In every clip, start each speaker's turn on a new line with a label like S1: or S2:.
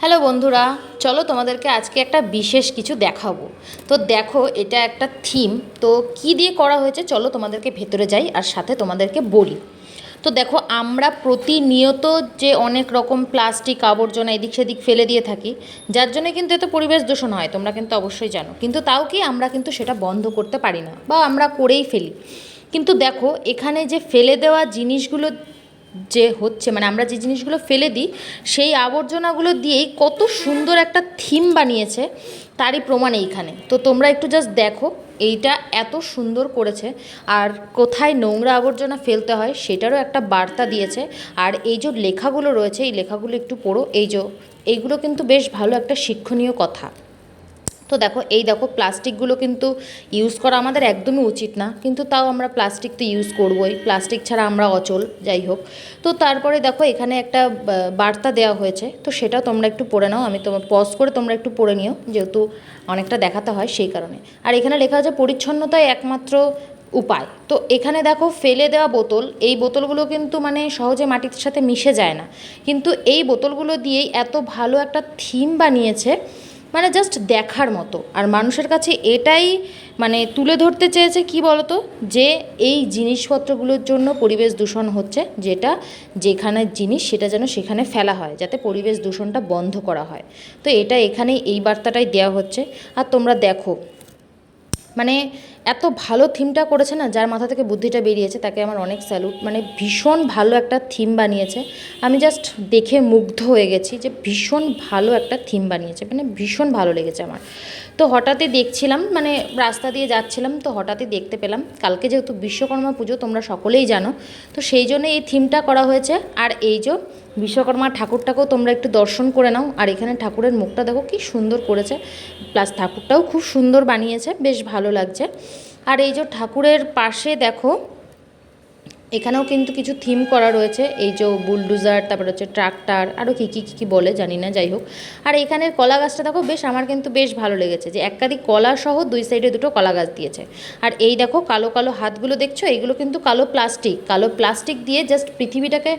S1: Hello বন্ধুরা, চলো তোমাদেরকে আজকে একটা বিশেষ কিছু দেখাবো। তো দেখো, এটা একটা থিম। তো কি দিয়ে করা হয়েছে চলো তোমাদেরকে ভেতরে যাই আর সাথে তোমাদেরকে বলি। তো দেখো, আমরা প্রতিনিয়ত যে অনেক রকম প্লাস্টিক আবর্জনা এদিক সেদিক ফেলে দিয়ে থাকি, যার জন্য কিন্তু এত পরিবেশ দূষণ হয়, তোমরা কিন্তু অবশ্যই জানো। কিন্তু তাও কি আমরা কিন্তু সেটা বন্ধ করতে পারি না, বা আমরা করেই ফেলি। কিন্তু দেখো, এখানে যে ফেলে দেওয়া জিনিসগুলো যে হচ্ছে, মানে আমরা যে জিনিসগুলো ফেলে দিই সেই আবর্জনাগুলো দিয়েই কত সুন্দর একটা থিম বানিয়েছে, তারই প্রমাণ এইখানে। তো তোমরা একটু জাস্ট দেখো, এইটা এত সুন্দর করেছে। আর কোথায় নোংরা আবর্জনা ফেলতে হয় সেটারও একটা বার্তা দিয়েছে। আর এই যে লেখাগুলো রয়েছে, এই লেখাগুলো একটু পড়ো। এইগুলো কিন্তু বেশ ভালো একটা শিক্ষণীয় কথা। তো দেখো, এই দেখো, প্লাস্টিকগুলো কিন্তু ইউজ করা আমাদের একদমই উচিত না, কিন্তু তাও আমরা প্লাস্টিক তো ইউজ করবোই, প্লাস্টিক ছাড়া আমরা অচল। যাই হোক, তো তারপরে দেখো এখানে একটা বার্তা দেওয়া হয়েছে, তো সেটাও তোমরা একটু পড়ে নাও। আমি তোমার পজ করে তোমরা একটু পড়ে নিও, যেহেতু অনেকটা দেখাতে হয় সেই কারণে। আর এখানে লেখা আছে, পরিচ্ছন্নতাই একমাত্র উপায়। তো এখানে দেখো, ফেলে দেওয়া বোতল, এই বোতলগুলো কিন্তু মানে সহজে মাটির সাথে মিশে যায় না, কিন্তু এই বোতলগুলো দিয়েই এত ভালো একটা থিম বানিয়েছে, মানে জাস্ট দেখার মতো। আর মানুষের কাছে এটাই মানে তুলে ধরতে চেয়েছে, কি বলতো, যে এই জিনিসপত্রগুলোর জন্য পরিবেশ দূষণ হচ্ছে, যেটা যেখানে জিনিস সেটা যেন সেখানে ফেলা হয়, যাতে পরিবেশ দূষণটা বন্ধ করা হয়। তো এটা এখানে এই বার্তাটাই দেওয়া হচ্ছে। আর তোমরা দেখো, মানে এত ভালো থিমটা করেছে না, যার মাথা থেকে বুদ্ধিটা বেরিয়েছে তাকে আমার অনেক স্যালুট। মানে ভীষণ ভালো একটা থিম বানিয়েছে। আমি জাস্ট দেখে মুগ্ধ হয়ে গেছি যে ভীষণ ভালো একটা থিম বানিয়েছে, মানে ভীষণ ভালো লেগেছে আমার। তো হঠাৎই দেখছিলাম, মানে রাস্তা দিয়ে যাচ্ছিলাম, তো হঠাৎই দেখতে পেলাম, কালকে যেহেতু বিশ্বকর্মা পুজো তোমরা সকলেই জানো, তো সেই জন্য এই থিমটা করা হয়েছে। আর এই যে বিশ্বকর্মা ঠাকুরটাকেও তোমরা একটু দর্শন করে নাও। আর এখানে ঠাকুরের মুখটা দেখো কি সুন্দর করেছে, প্লাস ঠাকুরটাও খুব সুন্দর বানিয়েছে, বেশ ভালো লাগছে। আর এই যে ঠাকুরের পাশে দেখো, এখানেও কিন্তু কিছু থিম করা রয়েছে, এই যে বুলডুজার, তারপরে হচ্ছে ট্রাক্টর, আরও কী কী কী বলে জানি না, যাই হোক। আর এখানের কলা গাছটা দেখো, বেশ আমার কিন্তু বেশ ভালো লেগেছে, যে একাধিক কলা সহ দুই সাইডে দুটো কলা গাছ দিয়েছে। আর এই দেখো কালো কালো হাতগুলো দেখছো, এইগুলো কিন্তু কালো প্লাস্টিক দিয়ে জাস্ট পৃথিবীটাকে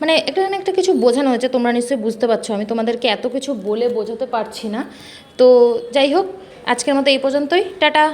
S1: মানে একটা না একটা কিছু বোঝানো হয়েছে। তোমরা নিশ্চয়ই বুঝতে পারছো, আমি তোমাদেরকে এত কিছু বলে বোঝাতে পারছি না। তো যাই হোক, আজকের মতো এই পর্যন্তই, টাটা।